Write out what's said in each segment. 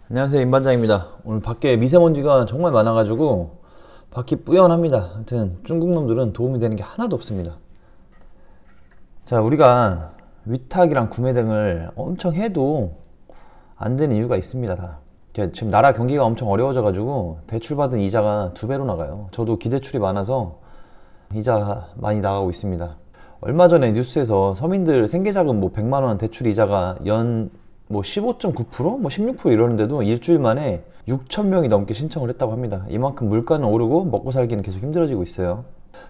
안녕하세요, 임반장입니다. 오늘 밖에 미세먼지가 정말 많아가지고 밖이 뿌연합니다. 하여튼 중국 놈들은 도움이 되는 게 하나도 없습니다. 자, 우리가 위탁이랑 구매 등을 엄청 해도 안 되는 이유가 있습니다. 다 지금 나라 경기가 엄청 어려워져가지고 대출 받은 이자가 2배로 나가요. 저도 기대출이 많아서 이자가 많이 나가고 있습니다. 얼마 전에 뉴스에서 서민들 생계자금 100만 원 대출 이자가 연 15.9%? 16% 이러는데도 일주일 만에 6천 명이 넘게 신청을 했다고 합니다. 이만큼 물가는 오르고 먹고 살기는 계속 힘들어지고 있어요.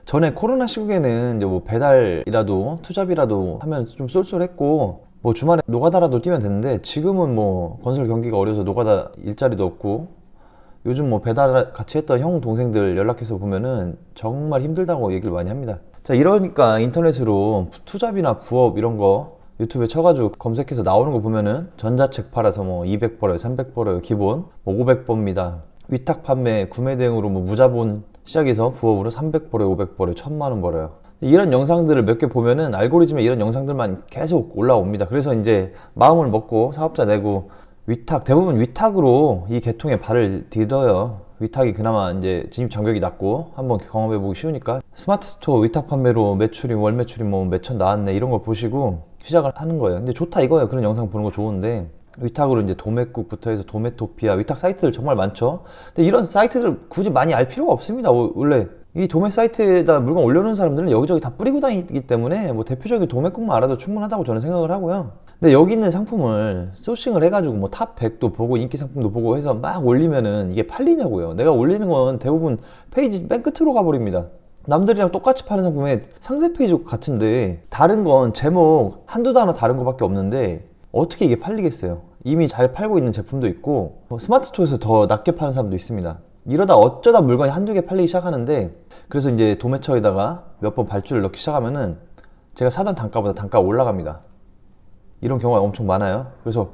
전에 코로나 시국에는 이제 배달이라도 투잡이라도 하면 좀 쏠쏠했고 주말에 노가다라도 뛰면 됐는데, 지금은 건설 경기가 어려서 노가다 일자리도 없고 요즘 배달 같이 했던 형 동생들 연락해서 보면은 정말 힘들다고 얘기를 많이 합니다. 자, 이러니까 인터넷으로 투잡이나 부업 이런 거 유튜브에 쳐가지고 검색해서 나오는 거 보면은 전자책 팔아서 200 벌어요, 300 벌어요, 기본 500 법니다. 위탁 판매, 구매 대행으로 무자본 시작해서 부업으로 300 벌어요, 500 벌어요, 1000만 원 벌어요. 이런 영상들을 몇 개 보면은 알고리즘에 이런 영상들만 계속 올라옵니다. 그래서 이제 마음을 먹고 사업자 내고 대부분 위탁으로 이 계통에 발을 디뎌요. 위탁이 그나마 이제 진입 장벽이 낮고 한번 경험해보기 쉬우니까. 스마트 스토어 위탁 판매로 매출이 월 매출이 몇천 나왔네, 이런 걸 보시고 시작을 하는 거예요. 근데 좋다 이거예요. 그런 영상 보는 거 좋은데, 위탁으로 이제 도매국부터 해서 도매토피아 위탁 사이트들 정말 많죠. 근데 이런 사이트들 굳이 많이 알 필요가 없습니다. 원래 이 도매 사이트에다 물건 올려놓은 사람들은 여기저기 다 뿌리고 다니기 때문에 대표적인 도매국만 알아도 충분하다고 저는 생각을 하고요. 근데 여기 있는 상품을 소싱을 해가지고 탑 100도 보고 인기 상품도 보고 해서 막 올리면은 이게 팔리냐고요. 내가 올리는 건 대부분 페이지 맨 끝으로 가버립니다. 남들이랑 똑같이 파는 상품에 상세 페이지 같은데 다른 건 제목 한두 단어 다른 거밖에 없는데 어떻게 이게 팔리겠어요? 이미 잘 팔고 있는 제품도 있고 스마트 스토어에서 더 낮게 파는 사람도 있습니다. 이러다 어쩌다 물건이 한두 개 팔리기 시작하는데, 그래서 이제 도매처에다가 몇 번 발주를 넣기 시작하면은 제가 사던 단가보다 단가가 올라갑니다. 이런 경우가 엄청 많아요. 그래서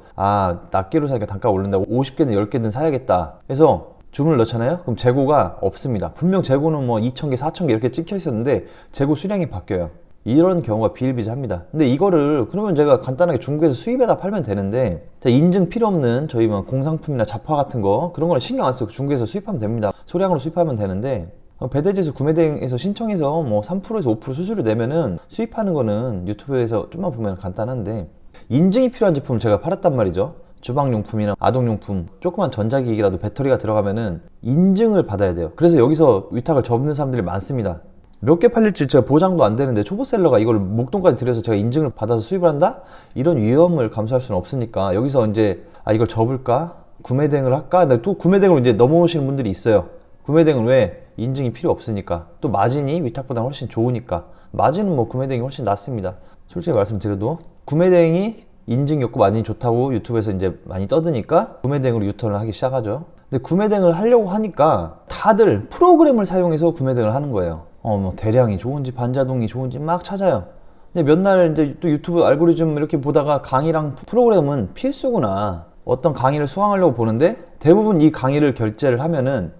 낱개로 사니까 단가가 오른다고 50개는 10개는 사야겠다 해서 주문을 넣잖아요. 그럼 재고가 없습니다. 분명 재고는 2,000개, 4,000개 이렇게 찍혀 있었는데 재고 수량이 바뀌어요. 이런 경우가 비일비재합니다. 근데 이거를 그러면 제가 간단하게 중국에서 수입에다 팔면 되는데, 인증 필요 없는 저희 공상품이나 잡화 같은 거 그런 거는 신경 안 쓰고 중국에서 수입하면 됩니다. 소량으로 수입하면 되는데, 배대지에서 구매대행에서 신청해서 3%에서 5% 수수료 내면은 수입하는 거는 유튜브에서 좀만 보면 간단한데, 인증이 필요한 제품을 제가 팔았단 말이죠. 주방용품이나 아동용품, 조그만 전자기기라도 배터리가 들어가면은 인증을 받아야 돼요. 그래서 여기서 위탁을 접는 사람들이 많습니다. 몇 개 팔릴지 제가 보장도 안 되는데 초보셀러가 이걸 목돈까지 들여서 제가 인증을 받아서 수입을 한다? 이런 위험을 감수할 수는 없으니까 여기서 이제 이걸 접을까? 구매 대행을 할까? 근데 또 구매 대행으로 이제 넘어오시는 분들이 있어요. 구매 대행은 왜? 인증이 필요 없으니까. 또 마진이 위탁보다 훨씬 좋으니까. 마진은 구매 대행이 훨씬 낫습니다. 솔직히 말씀드려도 구매 대행이 인증이 없고 마진이 좋다고 유튜브에서 이제 많이 떠드니까 구매 대행으로 유턴을 하기 시작하죠. 근데 구매 대행을 하려고 하니까 다들 프로그램을 사용해서 구매 대행을 하는 거예요. 대량이 좋은지 반자동이 좋은지 막 찾아요. 근데 몇 날 이제 또 유튜브 알고리즘 이렇게 보다가 강의랑 프로그램은 필수구나, 어떤 강의를 수강하려고 보는데 대부분 이 강의를 결제를 하면은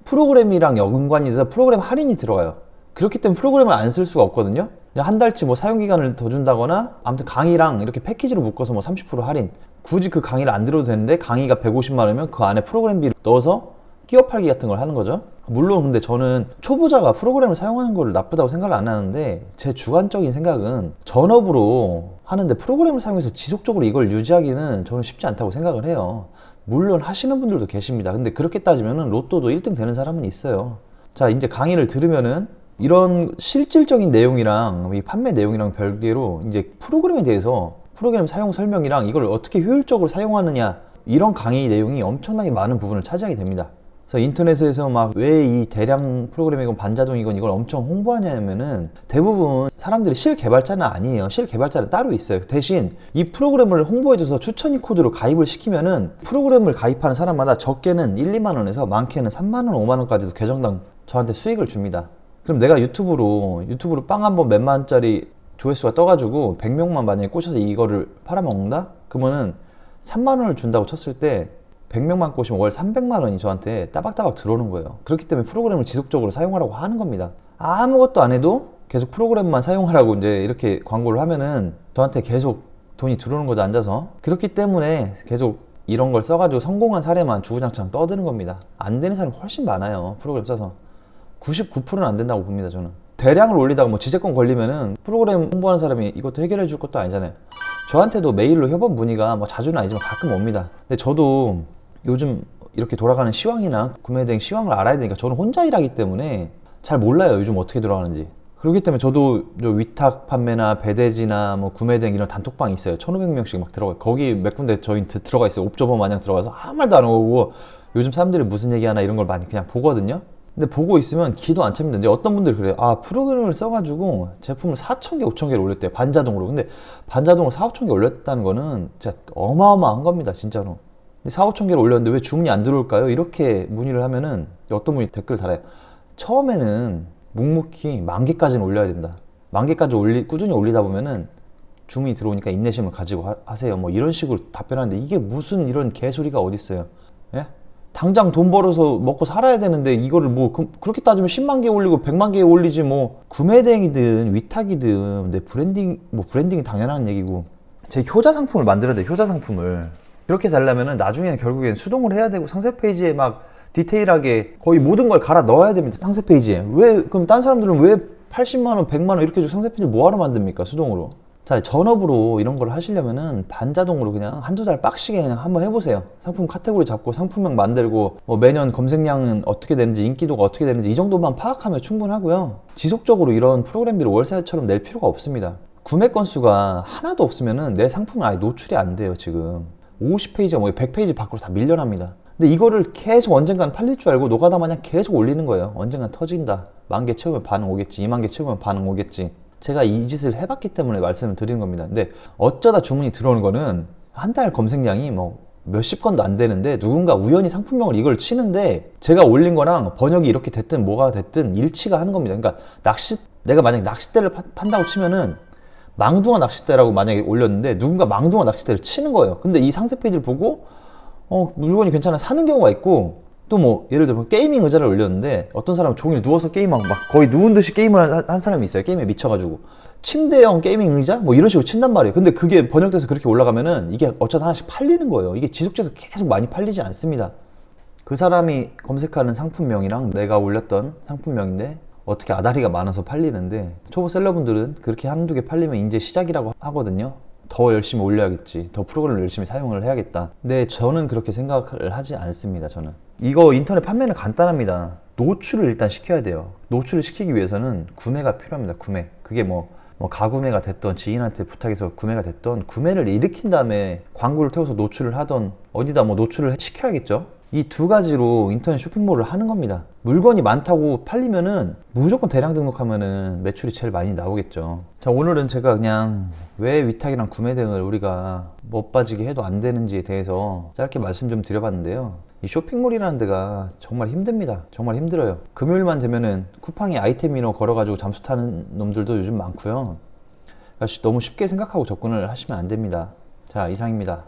프로그램이랑 연관이 돼서 프로그램 할인이 들어가요. 그렇기 때문에 프로그램을 안 쓸 수가 없거든요. 한 달치 사용기간을 더 준다거나 아무튼 강의랑 이렇게 패키지로 묶어서 30% 할인, 굳이 그 강의를 안 들어도 되는데 강의가 150만 원이면 그 안에 프로그램비를 넣어서 끼워 팔기 같은 걸 하는 거죠. 물론 근데 저는 초보자가 프로그램을 사용하는 걸 나쁘다고 생각을 안 하는데, 제 주관적인 생각은 전업으로 하는데 프로그램을 사용해서 지속적으로 이걸 유지하기는 저는 쉽지 않다고 생각을 해요. 물론 하시는 분들도 계십니다. 근데 그렇게 따지면은 로또도 1등 되는 사람은 있어요. 자, 이제 강의를 들으면은 이런 실질적인 내용이랑 이 판매 내용이랑 별개로 이제 프로그램에 대해서 프로그램 사용 설명이랑 이걸 어떻게 효율적으로 사용하느냐, 이런 강의 내용이 엄청나게 많은 부분을 차지하게 됩니다. 그래서 인터넷에서 왜 이 대량 프로그램이건 반자동이건 이걸 엄청 홍보하냐면은 대부분 사람들이 실개발자는 아니에요. 실개발자는 따로 있어요. 대신 이 프로그램을 홍보해줘서 추천이 코드로 가입을 시키면은 프로그램을 가입하는 사람마다 적게는 1, 2만 원에서 많게는 3만 원, 5만 원까지도 계정당 저한테 수익을 줍니다. 그럼 내가 유튜브로 빵 한 번 몇만 원짜리 조회수가 떠가지고 100명만 만약에 꽂혀서 이거를 팔아먹는다? 그러면은 3만 원을 준다고 쳤을 때 100명만 꽂으면 월 300만 원이 저한테 따박따박 들어오는 거예요. 그렇기 때문에 프로그램을 지속적으로 사용하라고 하는 겁니다. 아무것도 안 해도 계속 프로그램만 사용하라고 이제 이렇게 광고를 하면은 저한테 계속 돈이 들어오는 거죠, 앉아서. 그렇기 때문에 계속 이런 걸 써가지고 성공한 사례만 주구장창 떠드는 겁니다. 안 되는 사람이 훨씬 많아요. 프로그램 써서 99%는 안 된다고 봅니다. 저는 대량을 올리다가 뭐 지재권 걸리면은 프로그램 홍보하는 사람이 이것도 해결해 줄 것도 아니잖아요. 저한테도 메일로 협업 문의가 뭐 자주는 아니지만 가끔 옵니다. 근데 저도 요즘 이렇게 돌아가는 시황이나 구매 대행 시황을 알아야 되니까 저는 혼자 일하기 때문에 잘 몰라요. 요즘 어떻게 돌아가는지. 그렇기 때문에 저도 위탁 판매나 배대지나 뭐 구매 대행 이런 단톡방이 있어요. 1500명씩 막 들어가요. 거기 몇 군데 저희 들어가 있어요. 옵저버 마냥 들어가서 아무 말도 안 하고 요즘 사람들이 무슨 얘기하나 이런 걸 많이 그냥 보거든요. 근데 보고 있으면 기도 안 찹니다. 근데 어떤 분들이 그래요. 아, 프로그램을 써가지고 제품을 4000개, 5000개를 올렸대요. 반자동으로. 근데 반자동으로 4, 5000개 올렸다는 거는 진짜 어마어마한 겁니다. 진짜로. 근데 4, 5000개를 올렸는데 왜 주문이 안 들어올까요? 이렇게 문의를 하면은 어떤 분이 댓글 달아요. 처음에는 묵묵히 10,000개까지는 올려야 된다. 10,000개까지 꾸준히 올리다 보면은 주문이 들어오니까 인내심을 가지고 하세요. 뭐 이런 식으로 답변하는데 이게 무슨 이런 개소리가 어딨어요. 예? 당장 돈 벌어서 먹고 살아야 되는데 이거를 뭐 그렇게 따지면 10만 개 올리고 100만 개 올리지 뭐 구매 대행이든 위탁이든 내 브랜딩이 당연한 얘기고 제 효자 상품을 만들어야 돼. 효자 상품을 그렇게 되려면은 나중에는 결국엔 수동으로 해야 되고 상세 페이지에 막 디테일하게 거의 모든 걸 갈아 넣어야 됩니다. 상세 페이지에. 왜 그럼 딴 사람들은 왜 80만 원, 100만 원 이렇게 주고 상세 페이지를 뭐하러 만듭니까? 수동으로. 자, 전업으로 이런 걸 하시려면은 반자동으로 그냥 한두 달 빡시게 그냥 한번 해보세요. 상품 카테고리 잡고 상품명 만들고 뭐 매년 검색량은 어떻게 되는지 인기도가 어떻게 되는지 이 정도만 파악하면 충분하고요. 지속적으로 이런 프로그램비를 월세처럼 낼 필요가 없습니다. 구매 건수가 하나도 없으면은 내 상품은 아예 노출이 안 돼요. 지금 50페이지가 뭐 100페이지 밖으로 다 밀려납니다. 근데 이거를 계속 언젠가는 팔릴 줄 알고 노가다 마냥 계속 올리는 거예요. 언젠간 터진다. 10,000개 채우면 반응 오겠지. 20,000개 채우면 반응 오겠지. 제가 이 짓을 해봤기 때문에 말씀을 드리는 겁니다. 근데 어쩌다 주문이 들어오는 거는 한 달 검색량이 뭐 몇십 건도 안 되는데 누군가 우연히 상품명을 이걸 치는데 제가 올린 거랑 번역이 이렇게 됐든 뭐가 됐든 일치가 하는 겁니다. 그러니까 내가 만약에 낚싯대를 판다고 치면은 망둥어 낚싯대라고 만약에 올렸는데 누군가 망둥어 낚싯대를 치는 거예요. 근데 이 상세 페이지를 보고 물건이 괜찮아 사는 경우가 있고 또 뭐 예를 들면 게이밍 의자를 올렸는데 어떤 사람은 종일 누워서 게임하고 막 거의 누운 듯이 게임을 한 사람이 있어요. 게임에 미쳐가지고 침대형 게이밍 의자 뭐 이런 식으로 친단 말이에요. 근데 그게 번역돼서 그렇게 올라가면은 이게 어쩌다 하나씩 팔리는 거예요. 이게 지속적으로 계속 많이 팔리지 않습니다. 그 사람이 검색하는 상품명이랑 내가 올렸던 상품명인데 어떻게 아다리가 많아서 팔리는데 초보 셀러분들은 그렇게 한두 개 팔리면 이제 시작이라고 하거든요. 더 열심히 올려야겠지. 더 프로그램을 열심히 사용을 해야겠다. 근데 저는 그렇게 생각을 하지 않습니다. 저는 이거 인터넷 판매는 간단합니다. 노출을 일단 시켜야 돼요. 노출을 시키기 위해서는 구매가 필요합니다. 구매. 그게 뭐 가구매가 됐던 지인한테 부탁해서 구매가 됐던 구매를 일으킨 다음에 광고를 태워서 노출을 하던 어디다 뭐 노출을 시켜야겠죠. 이 두 가지로 인터넷 쇼핑몰을 하는 겁니다. 물건이 많다고 팔리면은 무조건 대량 등록하면은 매출이 제일 많이 나오겠죠. 자, 오늘은 제가 그냥 왜 위탁이랑 구매 대행을 우리가 못 빠지게 해도 안 되는지에 대해서 짧게 말씀 좀 드려봤는데요. 이 쇼핑몰이라는 데가 정말 힘듭니다. 정말 힘들어요. 금요일만 되면은 쿠팡에 아이템 인어 걸어가지고 잠수 타는 놈들도 요즘 많고요. 그러니까 너무 쉽게 생각하고 접근을 하시면 안 됩니다. 자, 이상입니다.